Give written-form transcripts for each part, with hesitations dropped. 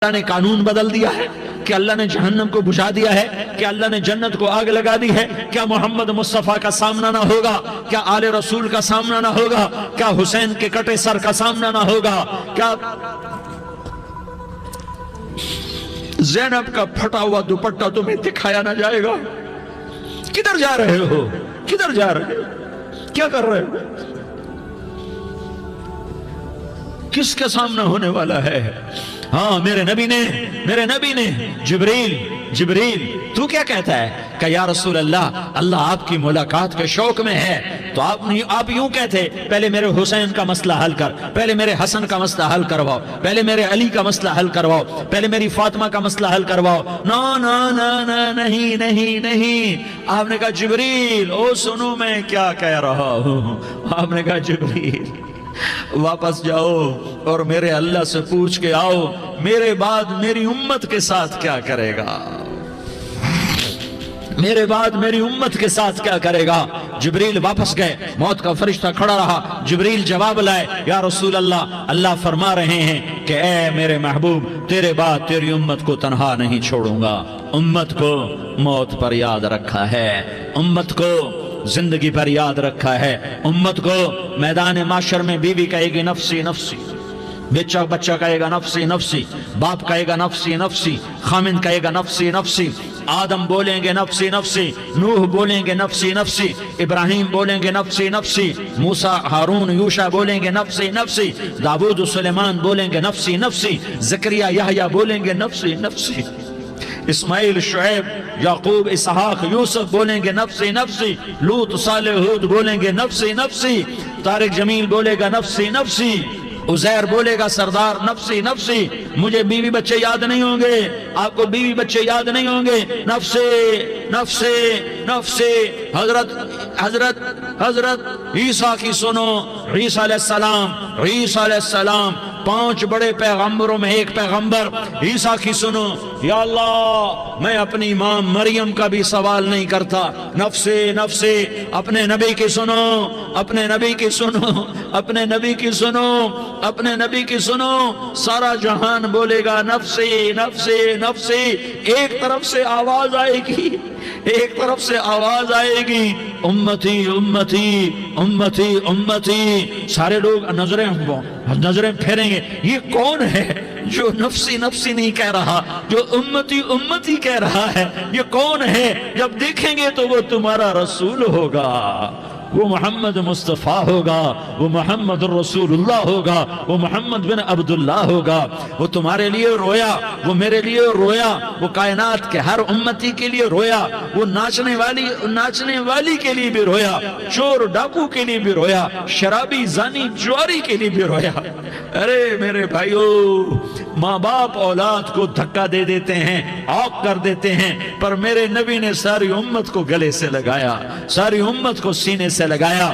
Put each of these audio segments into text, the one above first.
اللہ نے قانون بدل دیا ہے؟ کیا اللہ نے جہنم کو بجھا دیا ہے؟ کیا اللہ نے جنت کو آگ لگا دی ہے؟ کیا محمد مصطفیٰ کا سامنا نہ ہوگا؟ کیا آل رسول کا سامنا نہ ہوگا؟ کیا حسین کے کٹے سر کا سامنا نہ ہوگا؟ کیا زینب کا پھٹا ہوا دوپٹہ تمہیں دکھایا نہ جائے گا؟ کدھر جا رہے ہو؟ کدھر جا رہے ہو؟ کیا کر رہے ہو؟ کس کے سامنا ہونے والا ہے؟ ہاں میرے نبی نے جبریل تو کیا کہتا ہے کہ یا رسول اللہ آپ کی ملاقات کے شوق میں ہے، تو آپ یوں کہتے پہلے میرے حسین کا مسئلہ حل کر، پہلے میرے حسن کا مسئلہ حل کرواؤ، پہلے میرے علی کا مسئلہ حل کرواؤ، پہلے میری فاطمہ کا مسئلہ حل کرواؤ۔ نہیں، آپ نے کہا جبریل سنو میں کیا کہہ رہا ہوں۔ آپ نے کہا جبریل واپس جاؤ اور میرے اللہ سے پوچھ کے آؤ میرے بعد میری امت کے ساتھ کیا کرے گا، میرے بعد میری امت کے ساتھ کیا کرے گا۔ جبریل واپس گئے، موت کا فرشتہ کھڑا رہا، جبریل جواب لائے، یا رسول اللہ فرما رہے ہیں کہ اے میرے محبوب تیرے بعد تیری امت کو تنہا نہیں چھوڑوں گا۔ امت کو موت پر یاد رکھا ہے، امت کو زندگی پر یاد رکھا ہے، امت کو میدان معاشر میں بیوی کہے گی نفسی نفسی، بچہ کہے گا نفسی نفسی، باپ کہے گا نفسی نفسی، خامن کہے گا نفسی نفسی، آدم بولیں گے نفسی نفسی، نوح بولیں گے نفسی نفسی، ابراہیم بولیں گے نفسی نفسی، موسیٰ ہارون یوشع بولیں گے نفسی نفسی، داؤد سلیمان بولیں گے نفسی نفسی، زکریا یحییٰ بولیں گے نفسی نفسی، اسماعیل شعیب یعقوب اسحاق یوسف بولیں گے نفسی نفسی، لوط صالح ہود بولیں گے نفسی نفسی، طارق جمیل بولے گا نفسی نفسی، عزیر بولے گا سردار نفسی نفسی، مجھے بیوی بچے یاد نہیں ہوں گے، آپ کو بیوی بچے یاد نہیں ہوں گے، نفسی نفسی نفسی۔ حضرت عیسیٰ کی سنو، عیسیٰ علیہ السلام 5 بڑے پیغمبروں میں ایک پیغمبر عیسیٰ کی سنو، یا اللہ میں اپنی ماں مریم کا بھی سوال نہیں کرتا، نفسی نفسی۔ اپنے نبی کی سنو، اپنے نبی کی سنو، اپنے نبی کی سنو، اپنے نبی کی سنو، سارا جہان بولے گا نفسی نفسی نفسی۔ ایک طرف سے آواز آئے گی، ایک طرف سے آواز آئے گی امتی امتی امتی امتی، سارے لوگ نظریں پھیریں گے، یہ کون ہے جو نفسی نفسی نہیں کہہ رہا، جو امتی امتی کہہ رہا ہے، یہ کون ہے؟ جب دیکھیں گے تو وہ تمہارا رسول ہوگا، وہ محمد مصطفیٰ ہوگا، وہ محمد الرسول اللہ ہوگا، وہ محمد بن عبداللہ ہوگا، وہ تمہارے لیے رویا، وہ میرے لیے رویا، وہ کائنات کے ہر امتی کے لیے رویا، وہ ناچنے والی کے لیے بھی رویا، چور ڈاکو کے لیے بھی رویا، شرابی زانی جواری کے لیے بھی رویا۔ ارے میرے بھائیو، ماں باپ اولاد کو دھکا دے دیتے ہیں، آگ کر دیتے ہیں، پر میرے نبی نے ساری امت کو گلے سے لگایا، ساری امت کو سینے سے لگایا۔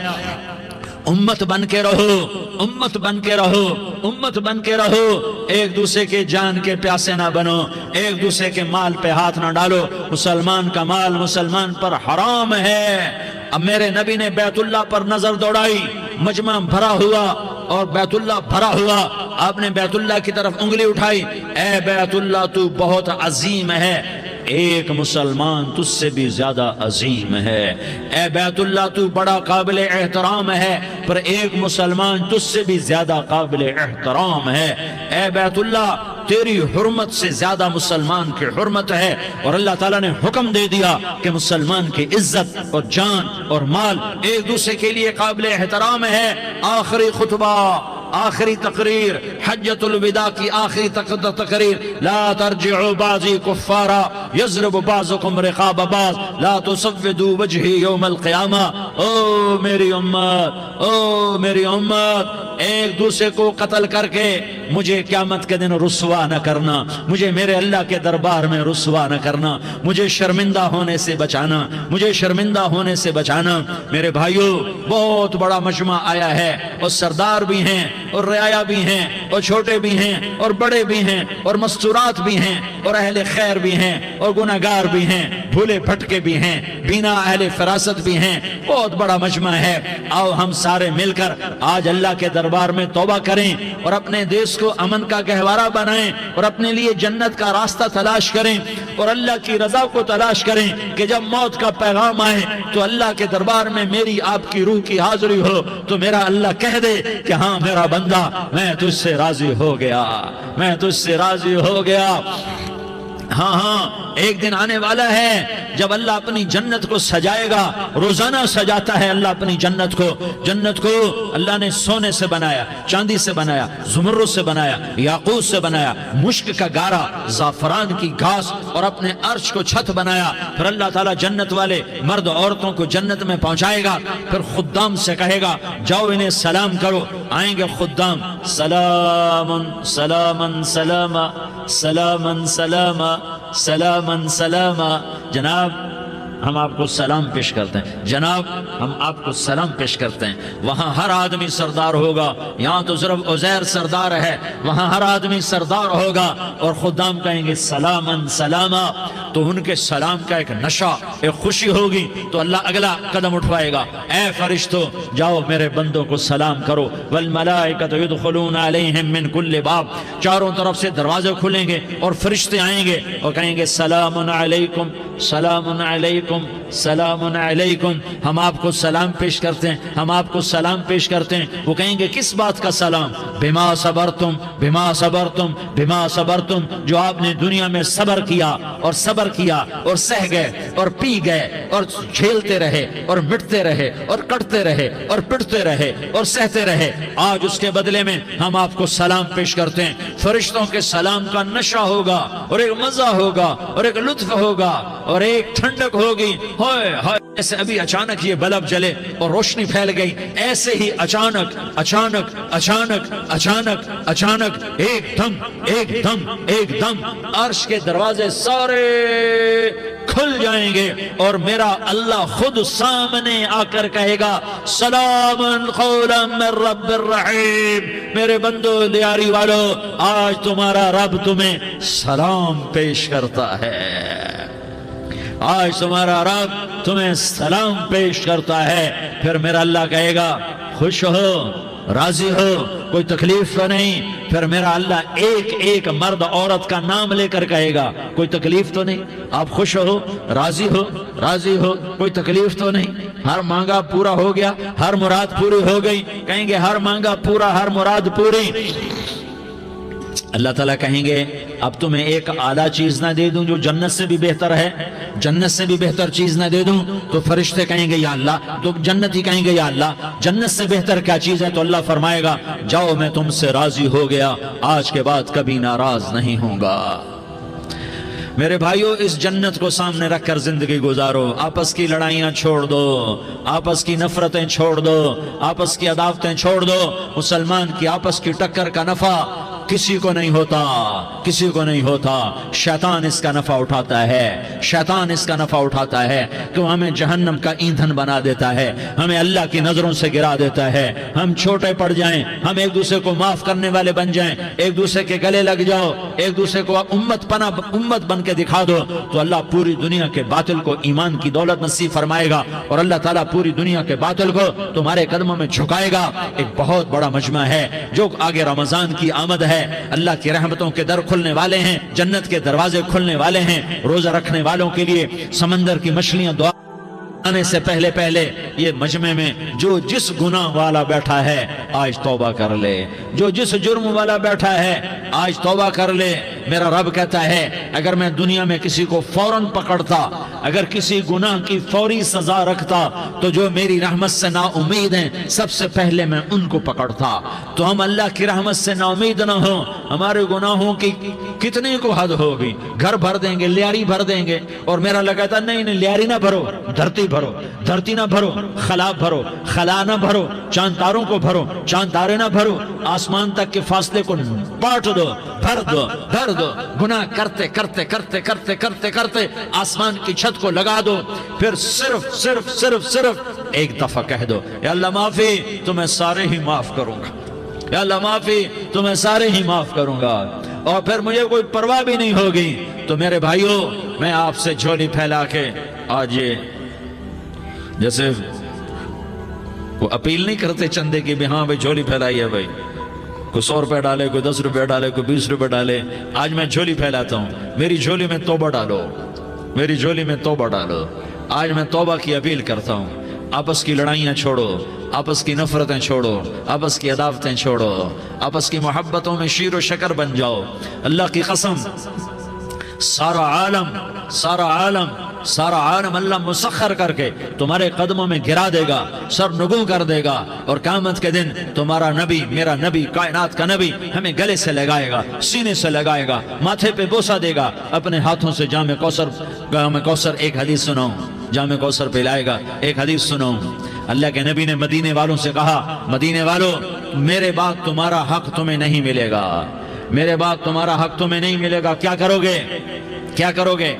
امت بن کے رہو، امت بن کے رہو، امت بن کے رہو، ایک دوسرے کے جان کے پیاسے نہ بنو، ایک دوسرے کے مال پہ ہاتھ نہ ڈالو، مسلمان کا مال مسلمان پر حرام ہے۔ اب میرے نبی نے بیت اللہ پر نظر دوڑائی، مجمع بھرا ہوا اور بیت اللہ بھرا ہوا، آپ نے بیت اللہ کی طرف انگلی اٹھائی، اے بیت اللہ تو بہت عظیم ہے، ایک مسلمان تجھ سے بھی زیادہ عظیم ہے، اے بیت اللہ تو بڑا قابل احترام ہے، پر ایک مسلمان تجھ سے بھی زیادہ قابل احترام ہے، اے بیت اللہ تیری حرمت سے زیادہ مسلمان کی حرمت ہے۔ اور اللہ تعالیٰ نے حکم دے دیا کہ مسلمان کی عزت اور جان اور مال ایک دوسرے کے لیے قابل احترام ہے۔ آخری خطبہ، آخری تقریر، حجۃ الوداع کی آخری تقریر، لا ترجعوا بعضی کفارا یضرب بعضکم رقاب بعض لا تسودوا وجہی یوم القیامہ۔ او میری امت، او میری امت، ایک دوسرے کو قتل کر کے مجھے قیامت کے دن رسوا نہ کرنا، مجھے میرے اللہ کے دربار میں رسوا نہ کرنا، مجھے شرمندہ ہونے سے بچانا، مجھے شرمندہ ہونے سے بچانا۔ میرے بھائیو، بہت بڑا مجمع آیا ہے، اور سردار بھی ہیں اور رعایا بھی ہیں اور چھوٹے بھی ہیں اور بڑے بھی ہیں اور مستورات بھی ہیں اور اہل خیر بھی ہیں اور گناہگار بھی ہیں۔ بھولے بھٹکے بھی ہیں، بینا اہل فراست بھی ہیں، بہت بڑا مجمع ہے۔ آؤ ہم سارے مل کر آج اللہ کے دربار میں توبہ کریں اور اپنے دیش کو امن کا گہوارہ بنائیں اور اپنے لیے جنت کا راستہ تلاش کریں اور اللہ کی رضا کو تلاش کریں کہ جب موت کا پیغام آئے تو اللہ کے دربار میں میری آپ کی روح کی حاضری ہو تو میرا اللہ کہہ دے کہ ہاں میرا بندہ، میں تجھ سے راضی ہو گیا، میں تجھ سے راضی ہو گیا۔ ہاں ہاں، ایک دن آنے والا ہے جب اللہ اپنی جنت کو سجائے گا، روزانہ سجاتا ہے اللہ اپنی جنت کو۔ جنت کو اللہ نے سونے سے بنایا، چاندی سے بنایا، زمرد سے بنایا، یاقوت سے بنایا، مشک کا گارا، زعفران کی گھاس اور اپنے عرش کو چھت بنایا۔ پھر اللہ تعالیٰ جنت والے مرد عورتوں کو جنت میں پہنچائے گا، پھر خدام سے کہے گا جاؤ انہیں سلام کرو۔ آئیں گے خدام، سلامن سلامن سلاما سلامن سلاما سلامن سلاما۔ جناب ہم آپ کو سلام پیش کرتے ہیں، جناب ہم آپ کو سلام پیش کرتے ہیں۔ وہاں ہر آدمی سردار ہوگا، یہاں تو صرف عزیر سردار ہے، وہاں ہر آدمی سردار ہوگا اور خدام کہیں گے سلامن سلاما۔ تو ان کے سلام کا ایک نشہ، ایک خوشی ہوگی تو اللہ اگلا قدم اٹھوائے گا، اے فرشتو جاؤ میرے بندوں کو سلام کرو۔ والملائکۃ یدخلون علیہم من کل باب، چاروں طرف سے دروازے کھلیں گے اور فرشتے آئیں گے اور کہیں گے سلام علیکم سلام علیکم سلام علیکم۔ ہم آپ کو سلام پیش کرتے ہیں، ہم آپ کو سلام پیش کرتے ہیں۔ وہ کہیں گے کس بات کا سلام؟ بما صبرتم بما صبرتم بما صبرتم، جو آپ نے دنیا میں صبر کیا اور صبر کیا اور سہ گئے اور پی گئے اور جھیلتے رہے اور مٹتے رہے اور کٹتے رہے اور پٹتے رہے اور سہتے رہے، آج اس کے بدلے میں ہم آپ کو سلام پیش کرتے ہیں۔ فرشتوں کے سلام کا نشہ ہوگا اور ایک مزہ ہوگا اور ایک لطف ہوگا اور ایک ٹھنڈک ہوگی۔ ہوئے ہوئے، ایسے ابھی اچانک یہ بلب جلے اور روشنی پھیل گئی، ایسے ہی اچانک اچانک اچانک اچانک اچانک ایک دم ایک دم ایک دم عرش کے دروازے سارے کھل جائیں گے اور میرا اللہ خود سامنے آ کر کہے گا سلام قولا من رب الرحیم۔ میرے بندو دیاری والو، آج تمہارا رب تمہیں سلام پیش کرتا ہے، آج تمہارا رب تمہیں سلام پیش کرتا ہے۔ پھر میرا اللہ کہے گا خوش ہو، راضی ہو، کوئی تکلیف تو نہیں؟ پھر میرا اللہ ایک ایک مرد عورت کا نام لے کر کہے گا کوئی تکلیف تو نہیں؟ آپ خوش ہو، راضی ہو، راضی ہو، کوئی تکلیف تو نہیں؟ ہر مانگا پورا ہو گیا، ہر مراد پوری ہو گئی؟ کہیں گے ہر مانگا پورا، ہر مراد پوری۔ اللہ تعالیٰ کہیں گے اب تمہیں ایک اعلیٰ چیز نہ دے دوں جو جنت سے بھی بہتر ہے؟ جنت سے بھی بہتر چیز نہ دے دوں؟ تو فرشتے کہیں گے یا اللہ، تو جنتی کہیں گے یا اللہ جنت سے بہتر کیا چیز ہے؟ تو اللہ فرمائے گا جاؤ میں تم سے راضی ہو گیا، آج کے بعد کبھی ناراض نہیں ہوں گا۔ میرے بھائیو، اس جنت کو سامنے رکھ کر زندگی گزارو، آپس کی لڑائیاں چھوڑ دو، آپس کی نفرتیں چھوڑ دو، آپس کی عداوتیں چھوڑ دو۔ مسلمان کی آپس کی ٹکر کا نفع کسی کو نہیں ہوتا، کسی کو نہیں ہوتا۔ شیطان اس کا نفع اٹھاتا ہے، شیطان اس کا نفع اٹھاتا ہے کہ ہمیں جہنم کا ایندھن بنا دیتا ہے، ہمیں اللہ کی نظروں سے گرا دیتا ہے، ہم چھوٹے پڑ جائیں، ہم ایک دوسرے کو معاف کرنے والے بن جائیں، ایک دوسرے کے گلے لگ جاؤ، ایک دوسرے کو امت بن کے دکھا دو، تو اللہ پوری دنیا کے باطل کو ایمان کی دولت نصیب فرمائے گا اور اللہ تعالیٰ پوری دنیا کے باطل کو تمہارے قدموں میں جھکائے گا۔ ایک بہت بڑا مجمع ہے جو آگے رمضان کی آمد ہے، اللہ کی رحمتوں کے در کھلنے والے ہیں، جنت کے دروازے کھلنے والے ہیں۔ روزہ رکھنے والوں کے لیے سمندر کی مچھلیاں دعا آنے سے پہلے پہلے یہ مجمع میں جو جس گناہ والا بیٹھا ہے آج توبہ کر لے، جو جس جرم والا بیٹھا ہے آج توبہ کر لے۔ میرا رب کہتا ہے اگر میں دنیا میں کسی کو فوراً پکڑتا، اگر کسی گناہ کی فوری سزا رکھتا تو جو میری رحمت سے نا امید ہیں سب سے پہلے میں ان کو پکڑتا۔ تو ہم اللہ کی رحمت سے نا امید نہ ہوں، ہمارے گناہوں کی کتنے کو حد ہوگی، گھر بھر دیں گے، لیاری بھر دیں گے، اور میرا اللہ کہتا نہیں نہیں لیاری نہ بھرو، دھرتی بھرو، دھرتی نہ بھرو، خلا بھرو، خلا نہ بھرو، چاند تاروں کو بھرو، چاند تارے نہ بھرو، آسمان تک کے فاصلے کو بانٹ دو، بھر دو، بھر دو۔ گناہ کرتے کرتے کرتے کرتے کرتے کرتے آسمان کی چھت کو لگا دو، پھر صرف صرف صرف صرف ایک دفعہ کہہ دو یا اللہ معافی، تو میں سارے ہی معاف کروں گا، یا اللہ معافی، تو میں سارے ہی معاف کروں گا۔ اور پھر مجھے کوئی پرواہ بھی نہیں ہوگی، تو میرے بھائیوں میں آپ سے جھولی پھیلا کے آج یہ جیسے وہ اپیل نہیں کرتے چندے کی بھی ہاں بھائی جھولی پھیلائی ہے بھائی، کوئی 100 روپے ڈالے، کوئی 10 روپے ڈالے، کوئی 20 روپے ڈالے، آج میں جھولی پھیلاتا ہوں، میری جھولی میں توبہ ڈالو، میری جھولی میں توبہ ڈالو۔ آج میں توبہ کی اپیل کرتا ہوں، آپس کی لڑائیاں چھوڑو، آپس کی نفرتیں چھوڑو، آپس کی عداوتیں چھوڑو، آپس کی محبتوں میں شیر و شکر بن جاؤ۔ اللہ کی قسم سارا عالم اللہ مسخر کر کے تمہارے قدموں میں گرا دے گا، سر نگوں کر دے گا، اور قیامت کے دن تمہارا نبی، میرا نبی، کائنات کا نبی ہمیں گلے سے لگائے گا، سینے سے لگائے گا، ماتھے پہ بوسہ دے گا، اپنے ہاتھوں سے جام کوثر ایک حدیث سناؤں، جام کوثر پلائے گا، ایک حدیث سناؤں۔ اللہ کے نبی نے مدینے والوں سے کہا، مدینے والوں میرے بعد تمہارا حق تمہیں نہیں ملے گا، میرے بعد تمہارا حق تمہیں نہیں ملے گا، کیا کرو گے؟ کیا کرو گے؟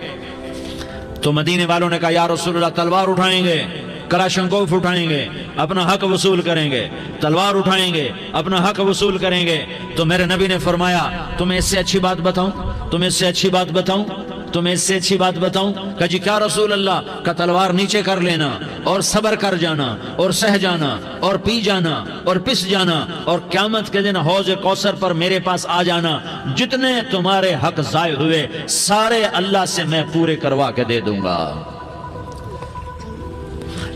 تو مدینے والوں نے کہا یا رسول اللہ تلوار اٹھائیں گے، کلاشنکوف اٹھائیں گے، اپنا حق وصول کریں گے، تلوار اٹھائیں گے، اپنا حق وصول کریں گے۔ تو میرے نبی نے فرمایا تمہیں اس سے اچھی بات بتاؤں، تمہیں اس سے اچھی بات بتاؤں، تمہیں اس سے اچھی بات بتاؤں؟ کہا جی کیا رسول اللہ؟ کا تلوار نیچے کر لینا اور صبر کر جانا اور سہ جانا اور پی جانا اور پس جانا، اور قیامت کے دن حوض کوثر پر میرے پاس آ جانا، جتنے تمہارے حق ضائع ہوئے سارے اللہ سے میں پورے کروا کے دے دوں گا۔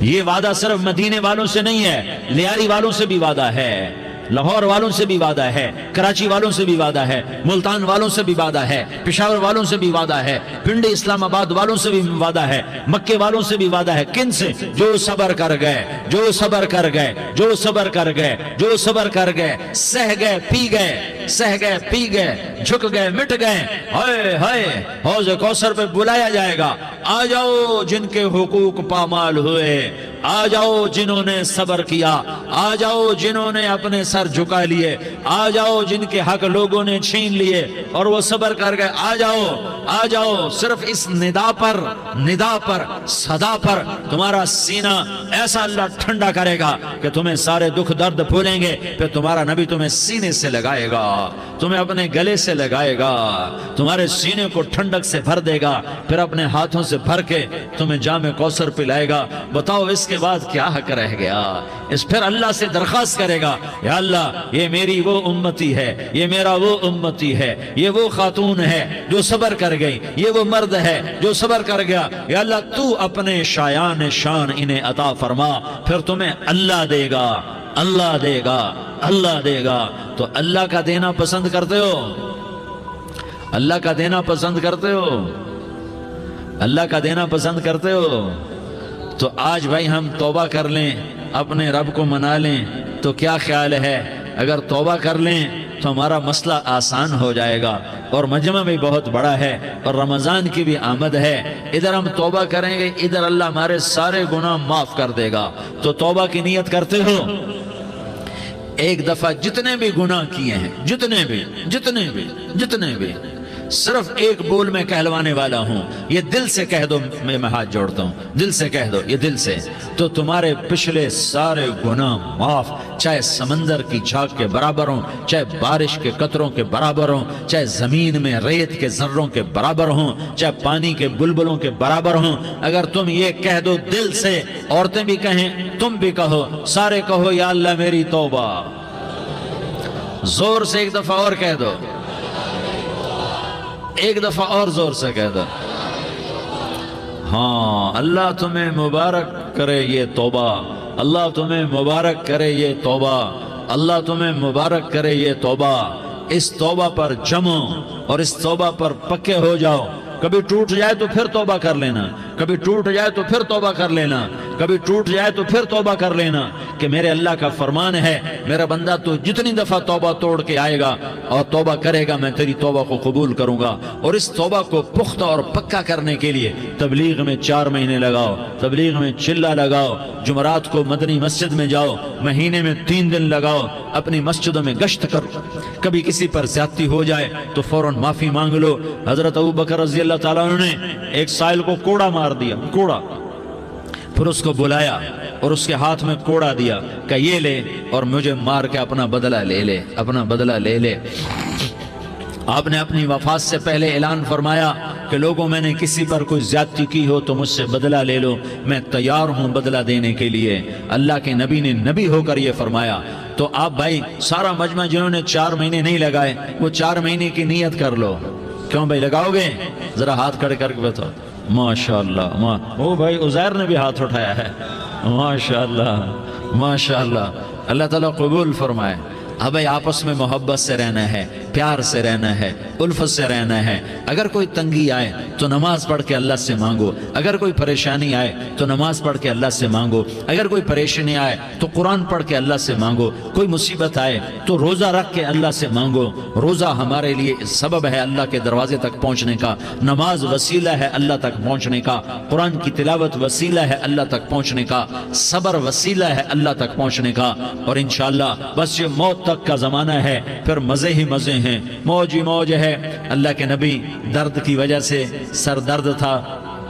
یہ وعدہ صرف مدینے والوں سے نہیں ہے، لیاری والوں سے بھی وعدہ ہے، لاہور والوں سے بھی وعدہ ہے، کراچی والوں سے بھی وعدہ ہے، ملتان والوں سے بھی وعدہ ہے، پشاور والوں سے بھی وعدہ ہے، پنڈی اسلام آباد والوں سے بھی وعدہ ہے، مکے والوں سے بھی وعدہ ہے۔ کن سے؟ جو صبر کر گئے، جو صبر کر گئے، جو صبر کر گئے، جو صبر کر گئے، سہ گئے پی گئے، سہ گئے پی گئے، جھک گئے مٹ گئے، ہائے ہائے حوض کوثر پہ بلایا جائے گا، آ جاؤ جن کے حقوق پامال ہوئے، آ جاؤ جنہوں نے صبر کیا، آ جاؤ جنہوں نے اپنے سر جھکا لیے، آ جاؤ جن کے حق لوگوں نے چھین لیے اور وہ صبر کر گئے، آ جاؤ آ جاؤ۔ صرف اس ندا پر صدا پر تمہارا سینہ ایسا اللہ ٹھنڈا کرے گا کہ تمہیں سارے دکھ درد بھولیں گے، پھر تمہارا نبی تمہیں سینے سے لگائے گا، تمہیں اپنے گلے سے لگائے گا، تمہارے سینے کو ٹھنڈک سے بھر دے گا، پھر اپنے ہاتھوں سے بھر کے تمہیں جام کوثر پلائے گا۔ بتاؤ اس کے بعد کیا حق رہ گیا؟ اس پھر اللہ سے درخواست کرے گا، یا اللہ یہ میری وہ امتی ہے، یہ میرا وہ امتی ہے، یہ وہ خاتون ہے جو صبر کر گئی، یہ وہ مرد ہے جو صبر کر گیا، یا اللہ تو اپنے شایان شان انہیں عطا فرما، پھر تمہیں اللہ دے گا، اللہ دے گا، اللہ دے گا۔ تو اللہ کا دینا پسند کرتے ہو؟ اللہ کا دینا پسند کرتے ہو؟ اللہ کا دینا پسند کرتے ہو؟ تو آج بھائی ہم توبہ کر لیں، اپنے رب کو منا لیں، تو کیا خیال ہے اگر توبہ کر لیں تو ہمارا مسئلہ آسان ہو جائے گا، اور مجمع بھی بہت بڑا ہے اور رمضان کی بھی آمد ہے، ادھر ہم توبہ کریں گے، ادھر اللہ ہمارے سارے گناہ معاف کر دے گا۔ تو توبہ کی نیت کرتے ہو؟ ایک دفعہ جتنے بھی گناہ کیے ہیں، جتنے بھی صرف ایک بول میں کہلوانے والا ہوں، یہ دل سے کہہ دو، میں ہاتھ جوڑتا ہوں، دل سے کہہ دو، یہ دل سے، تو تمہارے پچھلے سارے گناہ معاف، چاہے سمندر کی جھاگ کے برابر ہوں، چاہے بارش کے قطروں کے برابر ہوں، چاہے زمین میں ریت کے ذروں کے برابر ہوں، چاہے پانی کے بلبلوں کے برابر ہوں۔ اگر تم یہ کہہ دو دل سے، عورتیں بھی کہیں، تم بھی کہو، سارے کہو یا اللہ میری توبہ، زور سے ایک دفعہ اور کہہ دو، ایک دفعہ اور زور سے کہہ دو۔ ہاں، اللہ تمہیں مبارک کرے یہ توبہ، اللہ تمہیں مبارک کرے یہ توبہ، اللہ تمہیں مبارک کرے یہ توبہ۔ اس توبہ پر جمو اور اس توبہ پر پکے ہو جاؤ۔ کبھی ٹوٹ جائے تو پھر توبہ کر لینا، کبھی ٹوٹ جائے تو پھر توبہ کر لینا، کبھی ٹوٹ جائے تو پھر توبہ کر لینا، کہ میرے اللہ کا فرمان ہے، میرا بندہ تو جتنی دفعہ توبہ توڑ کے آئے گا اور توبہ کرے گا، میں تیری توبہ کو قبول کروں گا۔ اور اس توبہ کو پختہ اور پکا کرنے کے لیے تبلیغ میں 4 مہینے لگاؤ، تبلیغ میں چلہ لگاؤ، جمعرات کو مدنی مسجد میں جاؤ، مہینے میں 3 دن لگاؤ، اپنی مسجدوں میں گشت کرو، کبھی کسی پر زیادتی ہو جائے تو فوراً معافی مانگ لو۔ حضرت ابوبکر رضی اللہ تعالیٰ عنہ نے ایک سائل کو کوڑا مار دیا، کوڑا، پھر اس کو بلایا اور اس کے ہاتھ میں کوڑا دیا کہ یہ لے اور مجھے مار کے اپنا بدلہ لے لے، اپنا بدلہ لے لے۔ آپ نے اپنی وفات سے پہلے اعلان فرمایا کہ لوگوں میں نے کسی پر کوئی زیادتی کی ہو تو مجھ سے بدلہ لے لو، میں تیار ہوں بدلہ دینے کے لیے۔ اللہ کے نبی نے نبی ہو کر یہ فرمایا۔ تو آپ بھائی سارا مجمع جنہوں نے 4 مہینے نہیں لگائے وہ 4 مہینے کی نیت کر لو۔ کیوں بھائی لگاؤ گے؟ ذرا ہاتھ کھڑے کر کے بتاؤ۔ ماشاءاللہ، وہ بھائی عزیر نے بھی ہاتھ اٹھایا ہے۔ ماشاءاللہ ماشاءاللہ، اللہ تعالیٰ قبول فرمائے۔ اب بھائی آپس میں محبت سے رہنا ہے، پیار سے رہنا ہے، الفت سے رہنا ہے۔ اگر کوئی تنگی آئے تو نماز پڑھ کے اللہ سے مانگو، اگر کوئی پریشانی آئے تو نماز پڑھ کے اللہ سے مانگو، اگر کوئی پریشانی آئے تو قرآن پڑھ کے اللہ سے مانگو، کوئی مصیبت آئے تو روزہ رکھ کے اللہ سے مانگو۔ روزہ ہمارے لیے سبب ہے اللہ کے دروازے تک پہنچنے کا، نماز وسیلہ ہے اللہ تک پہنچنے کا، قرآن کی تلاوت وسیلہ ہے اللہ تک پہنچنے کا، صبر وسیلہ ہے اللہ تک پہنچنے کا۔ اور انشاءاللہ بس یہ موت تک کا زمانہ ہے، پھر مزے ہی مزے ہیں، موج ہی موج ہے۔ اللہ کے نبی درد کی وجہ سے سر درد تھا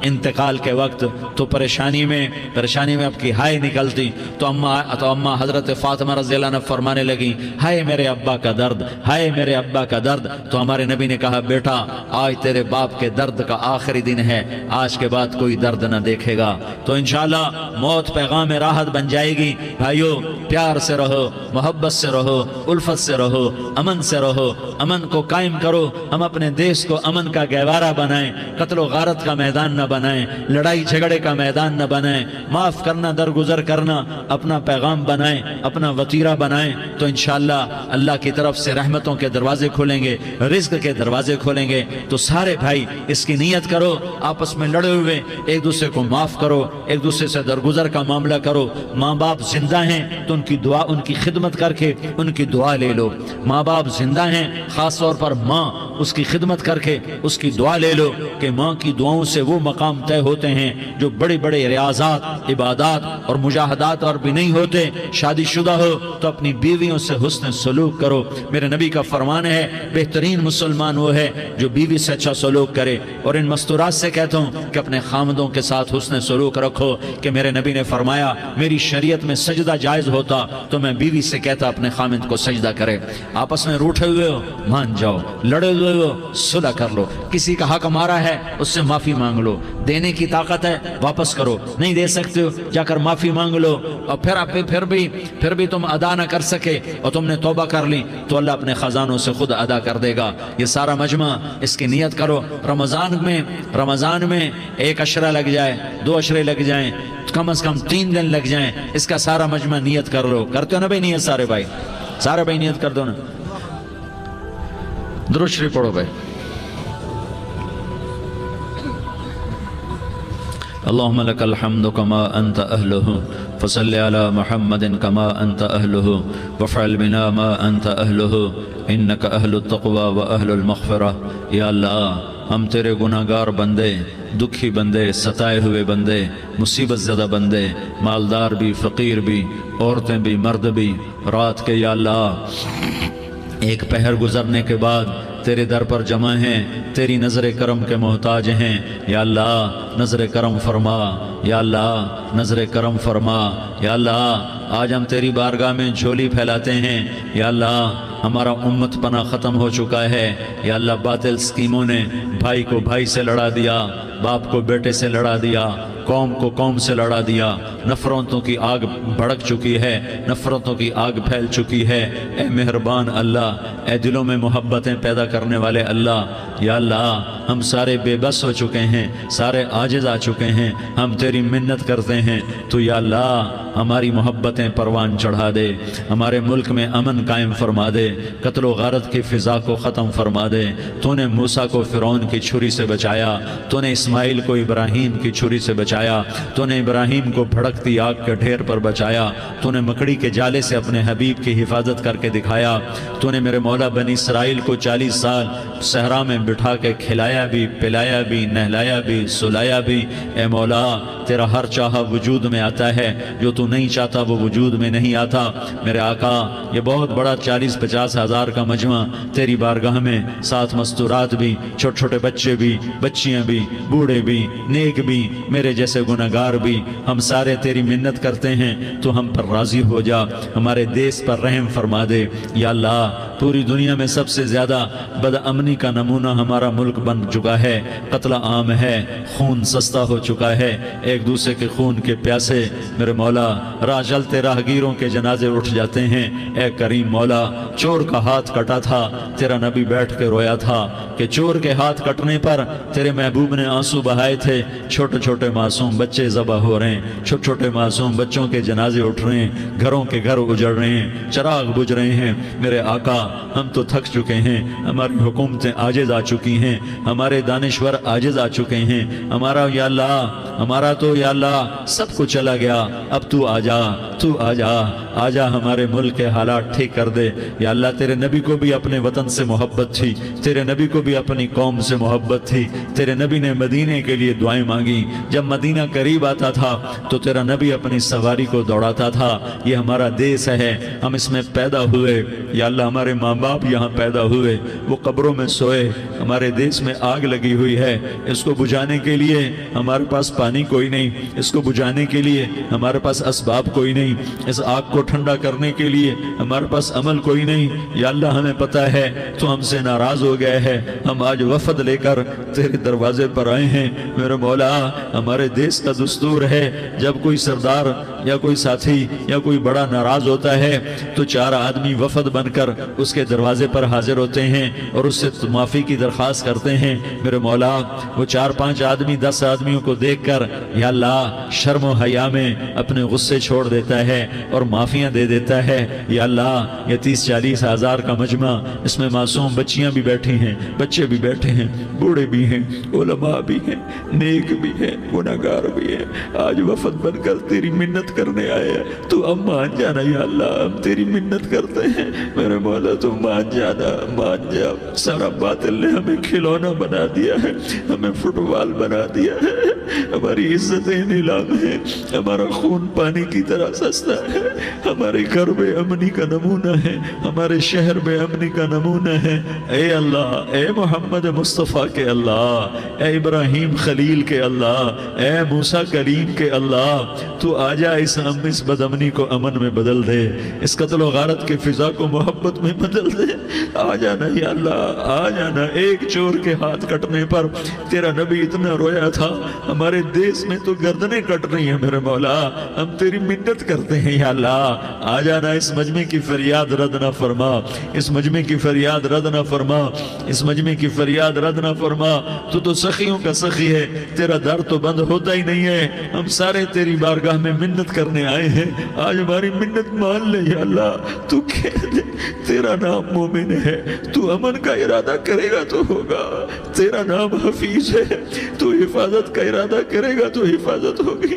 انتقال کے وقت، تو پریشانی میں اب کی ہائے نکلتی تو اماں حضرت فاطمہ رضی اللہ عنہ فرمانے لگی، ہائے میرے ابا کا درد، ہائے میرے ابا کا درد۔ تو ہمارے نبی نے کہا، بیٹا آج تیرے باپ کے درد کا آخری دن ہے، آج کے بعد کوئی درد نہ دیکھے گا۔ تو انشاءاللہ موت پیغام راحت بن جائے گی۔ بھائیو پیار سے رہو، محبت سے رہو، الفت سے رہو، امن سے رہو، امن کو قائم کرو۔ ہم اپنے دیش کو امن کا گہوارہ بنائیں، قتل و غارت کا میدان نہ بنائیں، لڑائی جھگڑے کا میدان نہ بنائیں، معاف کرنا درگزر کرنا اپنا پیغام بنائیں، اپنا وتیرہ بنائیں۔ تو انشاءاللہ اللہ کی طرف سے رحمتوں کے دروازے کھولیں گے، رزق کے دروازے کھولیں گے۔ تو سارے بھائی اس کی نیت کرو، آپس میں لڑے ہوئے ایک دوسرے کو معاف کرو، ایک دوسرے سے درگزر کا معاملہ کرو۔ ماں باپ زندہ ہیں تو ان کی دعا، ان کی خدمت کر کے ان کی دعا لے لو۔ ماں باپ زندہ ہیں، خاص طور پر ماں، اس کی خدمت کر کے اس کی دعا لے لو، کہ ماں کی دعاؤں سے وہ مقام طے ہوتے ہیں جو بڑے بڑے ریاضات، عبادات اور مجاہدات اور بھی نہیں ہوتے۔ شادی شدہ ہو تو اپنی بیویوں سے حسن سلوک کرو۔ میرے نبی کا فرمان ہے، بہترین مسلمان وہ ہے جو بیوی سے اچھا سلوک کرے۔ اور ان مستورات سے کہتا ہوں کہ اپنے خامدوں کے ساتھ حسن سلوک رکھو، کہ میرے نبی نے فرمایا میری شریعت میں سجدہ جائز ہوتا تو میں بیوی سے کہتا اپنے خامد کو سجدہ کرے۔ آپس میں روٹھے ہوئے ہو مان جاؤ، لڑے ہوئے ہو صلح کر لو، کسی کا حق مارا ہے اس سے معافی مانگ لو، دینے کی طاقت ہے واپس کرو، نہیں دے سکتے ہو جا کر معافی مانگ لو۔ اور پھر بھی تم ادا نہ کر سکے اور تم نے توبہ کر لی تو اللہ اپنے خزانوں سے خود ادا کر دے گا۔ یہ سارا مجمع اس کی نیت کرو۔ رمضان میں 1 عشرہ لگ جائے، 2 عشرے لگ جائیں، کم از کم 3 دن لگ جائیں، اس کا سارا مجمع نیت کر لو۔ کرتے ہو نا بھائی نیت؟ سارے بھائی نیت کر دو نا۔ درود شریف پڑھو بھائی۔ اللهم لك الحمد كما أنت أهله فصل على محمد كما أنت أهله وفعل بنا ما أنت أهله إنك أهل التقوى وأهل المغفرة۔ یا اللہ ہم تیرے گناہگار بندے، دکھی بندے، ستائے ہوئے بندے، مصیبت زدہ بندے، مالدار بھی، فقیر بھی، عورتیں بھی، مرد بھی، رات کے یا اللہ ایک پہر گزرنے کے بعد تیرے در پر جمع ہیں، تیری نظر کرم کے محتاج ہیں۔ یا اللہ نظر کرم فرما، یا اللہ نظر کرم فرما۔ یا اللہ آج ہم تیری بارگاہ میں جھولی پھیلاتے ہیں۔ یا اللہ ہمارا امت پناہ ختم ہو چکا ہے۔ یا اللہ باطل سکیموں نے بھائی کو بھائی سے لڑا دیا، باپ کو بیٹے سے لڑا دیا، قوم کو قوم سے لڑا دیا، نفرتوں کی آگ بھڑک چکی ہے، نفرتوں کی آگ پھیل چکی ہے۔ اے مہربان اللہ، اے دلوں میں محبتیں پیدا کرنے والے اللہ، یا اللہ ہم سارے بے بس ہو چکے ہیں، سارے عاجز آ چکے ہیں، ہم تیری منت کرتے ہیں تو یا اللہ ہماری محبتیں پروان چڑھا دے، ہمارے ملک میں امن قائم فرما دے، قتل و غارت کی فضا کو ختم فرما دے۔ تو نے موسیٰ کو فرعون کی چھری سے بچایا، تو نے اسماعیل کو ابراہیم کی چھری سے بچایا، تو نے ابراہیم کو بھڑکتی آگ کے ڈھیر پر بچایا، تو نے مکڑی کے جالے سے اپنے حبیب کی حفاظت کر کے دکھایا، تو نے میرے مولا بنی اسرائیل کو 40 سال صحرا میں بٹھا کے کھلایا بھی، پلایا بھی، نہلایا بھی، سلایا بھی۔ اے مولا تیرا ہر چاہا وجود میں آتا ہے، جو تو نہیں چاہتا وہ وجود میں نہیں آتا۔ میرے آقا یہ بہت بڑا 40-50 ہزار کا مجمع تیری بارگاہ میں، ساتھ مستورات بھی، چھوٹے چھوٹے بچے بھی، بچیاں بھی، بوڑھے بھی، نیک بھی، میرے جیسے گناہگار بھی، ہم سارے تیری منت کرتے ہیں تو ہم پر راضی ہو جا، ہمارے دیس پر رحم فرما دے۔ یا اللہ پوری دنیا میں سب سے زیادہ بدامنی کا نمونہ ہمارا ملک بن چکا ہے، قتل عام ہے، خون سستا ہو چکا ہے، ایک دوسرے کے خون کے پیاسے میرے مولا راہ چلتے راہگیروں کے جنازے اٹھ جاتے ہیں۔ اے کریم مولا، چور کا ہاتھ کٹا تھا، تیرا نبی بیٹھ کے رویا تھا کہ چور کے ہاتھ کٹنے پر تیرے محبوب نے آنسو بہائے تھے، چھوٹے چھوٹے معصوم بچے ذبح ہو رہے ہیں، چھوٹے چھوٹے معصوم بچوں کے جنازے اٹھ رہے ہیں، گھروں کے گھر اجڑ رہے ہیں، چراغ بجھ رہے ہیں۔ میرے آقا، ہم تو تھک چکے ہیں، ہماری حکومتیں عاجز آ چکی ہیں، ہمارے دانشور عاجز آ چکے ہیں، ہمارا یا اللہ، ہمارا تو یا اللہ سب کچھ چلا گیا، اب تو آ جا، تو آ جا، آ جا، ہمارے ملک کے حالات ٹھیک کر دے۔ یا اللہ، تیرے نبی کو بھی اپنے وطن سے محبت تھی، تیرے نبی کو بھی اپنی قوم سے محبت تھی، تیرے نبی نے مدینے کے لیے دعائیں مانگی، جب مدینہ قریب آتا تھا تو تیرا نبی اپنی سواری کو دوڑاتا تھا۔ یہ ہمارا دیس ہے، ہم اس میں پیدا ہوئے، یا اللہ ہمارے ماں باپ یہاں پیدا ہوئے، وہ قبروں میں سوئے، ہمارے دیس میں آگ لگی ہوئی ہے، اس کو بجھانے کے لیے ہمارے پاس پانی کوئی نہیں، اس کو بجھانے کے لیے ہمارے پاس اسباب کوئی نہیں، اس آگ کو ٹھنڈا کرنے کے لیے ہمارے پاس عمل کوئی نہیں۔ یا اللہ ہمیں پتہ ہے تو ہم سے ناراض ہو گئے ہے، ہم آج وفد لے کر تیرے دروازے پر آئے ہیں۔ میرے مولا، ہمارے دیس کا دستور ہے جب کوئی سردار یا کوئی ساتھی یا کوئی بڑا ناراض ہوتا ہے تو 4 آدمی وفد بن کر اس کے دروازے پر حاضر ہوتے ہیں اور اس سے معافی کی درخواست کرتے ہیں۔ میرے مولا، وہ 4-5 آدمی 10 آدمیوں کو دیکھ کر یا اللہ شرم و حیا میں اپنے غصے چھوڑ دیتا ہے اور معافیاں دے دیتا ہے۔ یا اللہ، یہ 30-40 ہزار کا مجمع، اس میں معصوم بچیاں بھی بیٹھی ہیں، بچے بھی بیٹھے ہیں، بوڑھے بھی ہیں، علماء بھی ہیں، نیک بھی ہیں، گناہگار بھی ہیں، آج وفد بن کر تیری منت کرنے آئے ہیں، تو اب مان جانا یا اللہ، ہم تیری منت کرتے ہیں۔ میرے مولا تو مان جانا، مان جا۔ سارا باطل نے ہمیں کھلونا بنا دیا ہے، ہمیں فٹ بال بنا دیا ہے، ہماری عزتیں نیلام ہیں، ہمارا خون پانی کی طرح سستا ہے، ہمارے گھر بے امنی کا نمونہ ہے، ہمارے شہر بے امنی کا نمونہ ہے۔ اے اللہ، اے محمد مصطفیٰ کے اللہ، اے ابراہیم خلیل کے اللہ، اے موسیٰ کریم کے اللہ، تو آجا اس بدامنی کو امن میں بدل دے، اس قتل و غارت کے فضا کو محبت میں بدل دے۔ آ جانا یا اللہ، آ جانا۔ ایک چور کے ہاتھ کٹنے پر تیرا نبی اتنا رویا تھا، ہمارے دیس میں تو گردنیں کٹ رہی ہیں۔ میرے مولا، ہم تیری منت کرتے ہیں یا اللہ، آ جانا، اس مجمع کی فریاد رد نہ فرما، اس مجمع کی فریاد رد نہ فرما، اس مجمع کی فریاد رد نہ فرما۔ تو سخیوں کا سخی ہے، تیرا در تو بند ہوتا ہی نہیں ہے، ہم سارے تیری بارگاہ میں منت کرنے آئے ہیں، آج ہماری منت مان لے یا اللہ۔ تو کہہ دے تیرا نام مومن ہے، تو امن کا ارادہ کرے گا تو ہوگا، تیرا نام حفیظ ہے، تو حفاظت کا ارادہ کرے گا تو حفاظت ہوگی،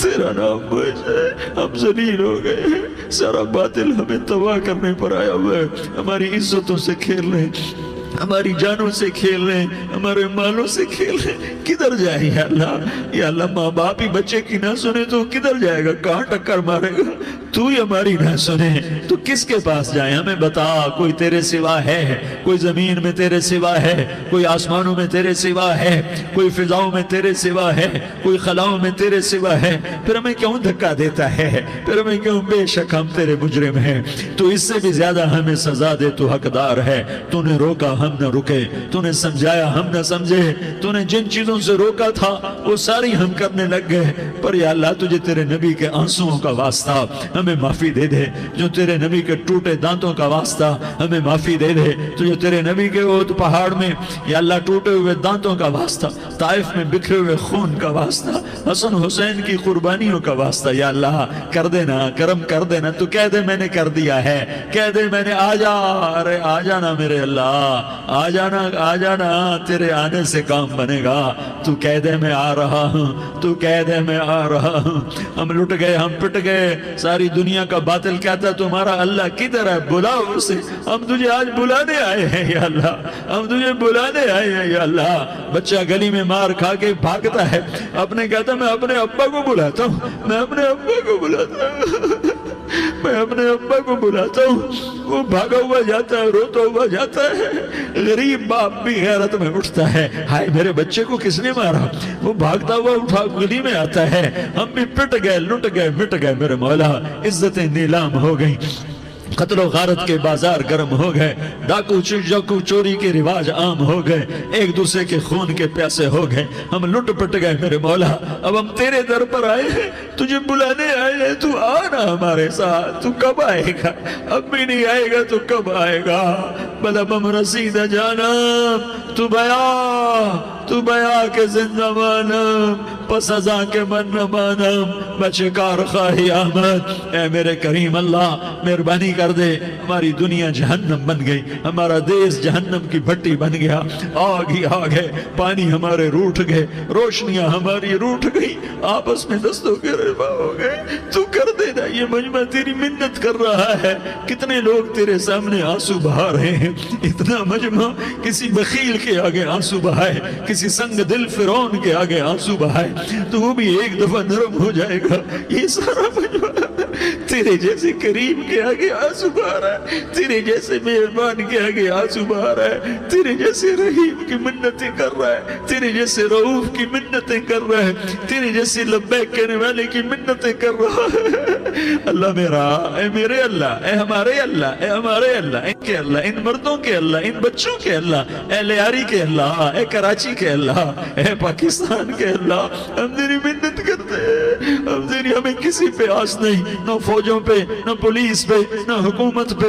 تیرا نام معز ہے۔ ہم ذلیل ہو گئے ہیں، سارا باطل ہمیں تباہ کرنے پر آیا ہوا ہے، ہماری عزتوں سے کھیل رہے ہیں، ہماری جانوں سے کھیل رہے ہیں، ہمارے مالوں سے کھیل رہے ہیں۔ کدھر جائے یا اللہ؟ یا اللہ، ماں باپ ہی بچے کی نہ سنے تو کدھر جائے گا؟ کہاں ٹکر مارے گا؟ تو ہی ہماری نہ سنے تو کس کے پاس جائیں؟ ہمیں بتا، کوئی تیرے سوا ہے؟ کوئی زمین میں تیرے سوا ہے؟ کوئی آسمانوں میں تیرے سوا ہے؟ کوئی فضاؤں میں تیرے سوا ہے؟ کوئی خلاؤں میں تیرے سوا ہے؟ پھر ہمیں کیوں دھکا دیتا ہے؟ پھر ہمیں کیوں؟ بے شک ہم تیرے مجرم ہیں، تو اس سے بھی زیادہ ہمیں سزا دے، تو حقدار ہے۔ تو نے روکا، ہم نہ رکے، تو نے سمجھایا، ہم نہ سمجھے، تو نے جن چیزوں سے روکا تھا وہ ساری ہم کرنے لگ گئے۔ پر یا اللہ، تجھے تیرے نبی کے آنسوؤں کا واسطہ ہمیں معافی دے دے، جو تیرے نبی کے ٹوٹے دانتوں کا واسطہ ہمیں معافی دے دے، تجھے تیرے نبی کے احد پہاڑ میں یا اللہ ٹوٹے ہوئے دانتوں کا واسطہ، طائف میں بکھرے ہوئے خون کا واسطہ، حسن حسین کی قربانیوں کا واسطہ یا اللہ کر دینا، کرم کر دینا۔ تو کہہ دے میں نے کر دیا ہے، کہہ دے میں نے، آ جا، ارے آ جانا میرے اللہ، آ جانا، آ جانا، تیرے آنے سے کام بنے گا۔ تو کہہ دے میں آ رہا ہوں، تو کہہ دے میں آ رہا ہوں۔ ہم لٹ گئے، ہم پٹ گئے، ساری دنیا کا باطل کہتا تمہارا اللہ کدھر ہے؟ بلاؤ اسے، ہم تجھے آج بلانے آئے ہیں یا اللہ، ہم تجھے بلانے آئے ہیں یا اللہ۔ بچہ گلی میں مار کھا کے بھاگتا ہے، اپنے کہتا میں اپنے ابا کو بلاتا ہوں، میں اپنے ابا کو بلاتا ہوں، میں اپنے ابا کو بلاتا ہوں، وہ بھاگا ہوا جاتا ہے، روتا ہوا جاتا ہے۔ غریب باپ بھی غیرت میں اٹھتا ہے، ہائے میرے بچے کو کس نے مارا؟ وہ بھاگتا ہوا اٹھا گلی میں آتا ہے۔ ہم بھی پٹ گئے، لٹ گئے، مٹ گئے میرے مولا، عزتیں نیلام ہو گئیں۔ قتل و غارت کے بازار گرم ہو گئے، ڈاکو چوری کے رواج عام ہو گئے، ایک دوسرے کے خون کے پیاسے ہو گئے، ہم لٹ پٹ گئے میرے مولا۔ اب ہم تیرے در پر آئے ہیں، تجھے بلانے آئے ہیں، تو آنا ہمارے ساتھ۔ تو کب آئے گا؟ اب بھی نہیں آئے گا تو کب آئے گا؟ بلا بم رسید جانم تو بیا کے زندہ مانم، پس ازاں کے من نہ مانم، بچکار خواہی آمد۔ اے میرے کریم اللہ مہربانی کر دے، ہماری دنیا جہنم بن گئی، ہمارا دیس جہنم کی بھٹی بن گیا، آگ ہی آگ ہے، پانی ہمارے روٹھ گئے، روشنیاں ہماری روٹھ گئی، آپس میں دستوں کے ربا ہو گئے۔ تو کر دینا، یہ مجمع تیری منت کر رہا ہے۔ کتنے لوگ تیرے سامنے آنسو بہا رہے ہیں، اتنا مجمع کسی بخیل کے آگے آنسو بہائے، کسی سنگ دل فرعون کے آگے آنسو بہائے تو وہ بھی ایک دفعہ نرم ہو جائے گا۔ یہ سارا مجمع تیرے جیسے کریم کے آگے آنسو بہا رہا ہے، تیرے جیسے مہربان کے آگے آنسو بہا رہا ہے، تیرے جیسے رحیم کی منتیں کر رہا ہے، تیرے جیسے رؤوف کی منتیں کر رہا ہے، تیرے جیسے لبیک کہنے والے کی منتیں کر رہا ہے۔ اللہ میرا، اے میرے اللہ، اے ہمارے اللہ، اے ہمارے اللہ، ان کے اللہ، ان مردوں کے اللہ، ان بچوں کے اللہ، اے لیاری کے اللہ، اے کراچی کے اللہ، اے پاکستان کے اللہ، ہم تیری منت کرتے ہیں، ہم تیری، ہمیں کسی پہ آس نہیں، نہ فوجوں پہ، نہ پولیس پہ، نہ حکومت پہ،